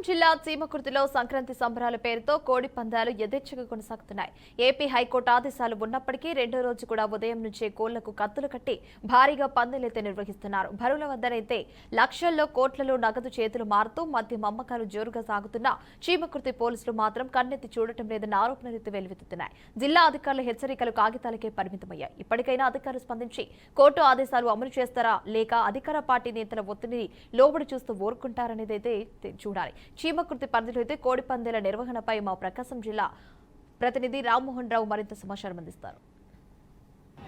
జిల్లా చీమకుర్తిలో సంక్రాంతి సంబరాల పేరుతో కోడి పందాలు యథేచ్ఛగా కొనసాగుతున్నాయి. ఏపీ హైకోర్టు ఆదేశాలు ఉన్నప్పటికీ రెండో రోజు కూడా ఉదయం నుంచే కోళ్లకు కత్తులు కట్టి భారీగా పందాలైతే నిర్వహిస్తున్నారు. బరువుల వద్దనైతే లక్షల్లో కోట్లలో నగదు చేతులు మారుతూ మద్యం అమ్మకాలు జోరుగా సాగుతున్నా చీమకుర్తి పోలీసులు మాత్రం కన్నెత్తి చూడటం లేదన్న ఆరోపణలైతే వెలువెత్తుతున్నాయి. జిల్లా అధికారుల హెచ్చరికలు కాగితాలకే పరిమితమయ్యాయి. ఇప్పటికైనా అధికారులు స్పందించి కోర్టు ఆదేశాలు అమలు చేస్తారా లేక అధికార పార్టీ నేతల ఒత్తిడిని లోబడి చూస్తూ ఊరుకుంటారనేదైతే చూడాలి. చీమకుర్తి పరిధిలో అయితే కోడి పందేల నిర్వహణపై మా ప్రకాశం జిల్లా ప్రతినిధి రామ్మోహన్ రావు మరింత సమాచారం అందిస్తారు.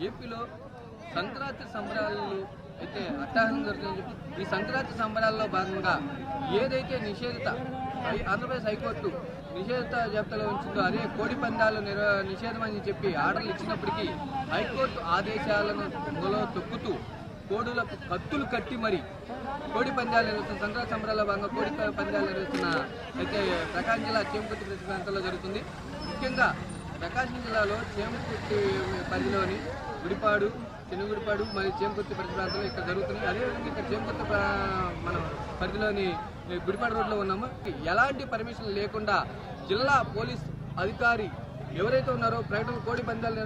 ఏపీలో సంక్రాంతి సంబరాలు అయితే అట్టహాసం జరుగుతుంది. ఈ సంక్రాంతి సంబరాల్లో భాగంగా ఏదైతే నిషేధిత ఆంధ్రప్రదేశ్ హైకోర్టు నిషేధిత జాబితాలో ఉంచిందో అదే కోడి పందాలు నిషేధం అని చెప్పి ఆర్డర్లు ఇచ్చినప్పటికీ హైకోర్టు ఆదేశాలను తొక్కుతూ కోడులకు కత్తులు కట్టి మరి కోడి పందాలు నిర్వహిస్తున్న సంక్రాంతి సంబరాల్లో భాగంగా కోడి పందాలు నిర్వహిస్తున్న అయితే ప్రకాశం జిల్లా చీమకుర్తి పరిసర ప్రాంతాల్లో జరుగుతుంది. ముఖ్యంగా ప్రకాశం జిల్లాలో చీమకుర్తి పరిధిలోని గుడిపాడు, చిన్నగుడిపాడు మరియు చీమకుర్తి పరిసర ప్రాంతాల్లో ఇక్కడ జరుగుతున్నాయి. అదేవిధంగా ఇక్కడ చీమకుర్తి మన పరిధిలోని గుడిపాడు రోడ్లో ఉన్నాము. ఎలాంటి పర్మిషన్ లేకుండా జిల్లా పోలీస్ అధికారి ఎవరైతే ఉన్నారో ప్రకటన కోడి పందాలు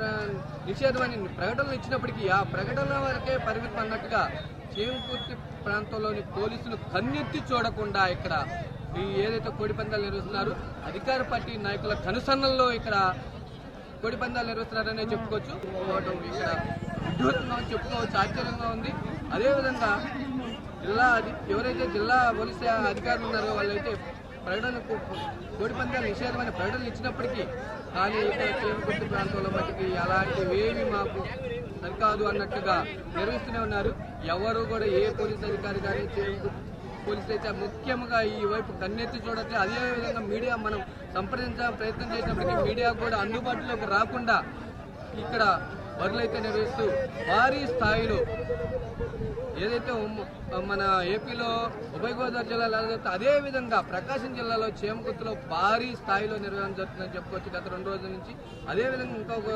నిషేధం అని ప్రకటనలు ఇచ్చినప్పటికీ ఆ ప్రకటన వరకే పరిమితం అన్నట్టుగా చీమకుర్తి ప్రాంతంలోని పోలీసులు కన్నెత్తి చూడకుండా ఇక్కడ ఏదైతే కోడి పందాలు నిర్వహిస్తున్నారో అధికార పార్టీ నాయకుల కనుసన్నల్లో ఇక్కడ కోడి పందాలు నిర్వహిస్తున్నారనే చెప్పుకోవచ్చు. ఇక్కడ విడ్డూరంగా చెప్పుకోవచ్చు, ఆశ్చర్యంగా ఉంది. అదేవిధంగా ఎవరైతే జిల్లా పోలీస్ అధికారులు ఉన్నారో వాళ్ళైతే ప్రకటనకు కోడి పందాలు నిషేధం అని ప్రకటనలు ఇచ్చినప్పటికీ కానీ ఇక్కడ చీమకుర్తి ప్రాంతంలో మట్టికి అలాంటివేమి మాకు సరికాదు అన్నట్టుగా నిర్వహిస్తూనే ఉన్నారు. ఎవరు కూడా ఏ పోలీస్ అధికారి కానీ పోలీసులు అయితే ముఖ్యంగా ఈ వైపు కన్నెత్తి చూడట్లేదు. అదేవిధంగా మీడియా మనం సంప్రదించడానికి ప్రయత్నం చేసినప్పటికీ మీడియా కూడా అందుబాటులోకి రాకుండా ఇక్కడ బరులైతే నిర్వహిస్తూ భారీ స్థాయిలో ఏదైతే మన ఏపీలో ఉభయ గోదావరి జిల్లాలో జరుగుతుంది అదేవిధంగా ప్రకాశం జిల్లాలో చీమకుర్తిలో భారీ స్థాయిలో నిర్వహణ జరుగుతుందని చెప్పుకోవచ్చు. గత 2 రోజుల నుంచి అదేవిధంగా ఇంకొక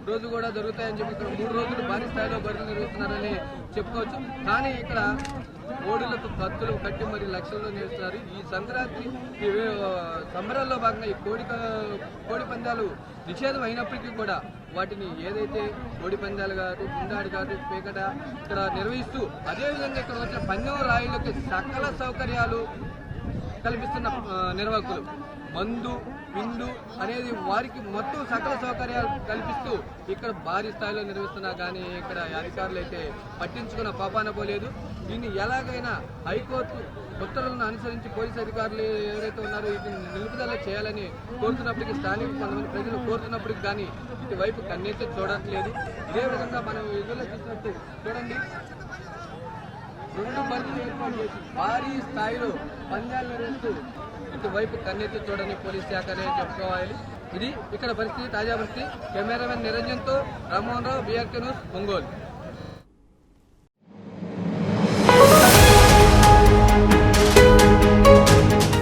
రోజు కూడా జరుగుతాయని చెప్పి ఇక్కడ 3 రోజులు భారీ స్థాయిలో బరులు నిర్వహిస్తున్నారని చెప్పుకోవచ్చు. కానీ ఇక్కడ కోడులకు కత్తులు కట్టి మరి లక్షల్లో నిర్వహిస్తున్నారు. ఈ సంక్రాంతి సంబరాల్లో భాగంగా ఈ కోడి పందాలు నిషేధం అయినప్పటికీ కూడా వాటిని ఏదైతే కోడి పందాలు కాదు, గుండాడు కాదు, పేకట ఇక్కడ నిర్వహిస్తూ అదేవిధంగా ఇక్కడ వచ్చిన పందెం రాయులకి సకల సౌకర్యాలు కల్పిస్తున్న నిర్వాహకులు మందు విందు అనేది వారికి మొత్తం సకల సౌకర్యాలు కల్పిస్తూ ఇక్కడ భారీ స్థాయిలో నిర్వహిస్తున్నా కానీ ఇక్కడ అధికారులు అయితే పట్టించుకున్న పాపాన పోలేదు. దీన్ని ఎలాగైనా హైకోర్టు ఉత్తర్వులను అనుసరించి పోలీసు అధికారులు ఎవరైతే ఉన్నారో వీటిని నిలుపుదల చేయాలని కోరుతున్నప్పటికీ స్థానిక కొంతమంది ప్రజలు కోరుతున్నప్పటికీ కానీ ఇటువైపు కన్నెత్తి చూడట్లేదు. ఇదే విధంగా మనం ఎదురులో చూసినట్టు చూడండి, 2 బర్లు ఏర్పాటు చేసి భారీ స్థాయిలో పందాలు నిర్వహిస్తూ ఇటువైపు కన్నెత్తి చూడని పోలీస్ శాఖనే చెప్పుకోవాలి. ఇది ఇక్కడ పరిస్థితి, తాజా పరిస్థితి. Cameraman నిరంజన్తో Rammohan Rao, BRK news, Ongole.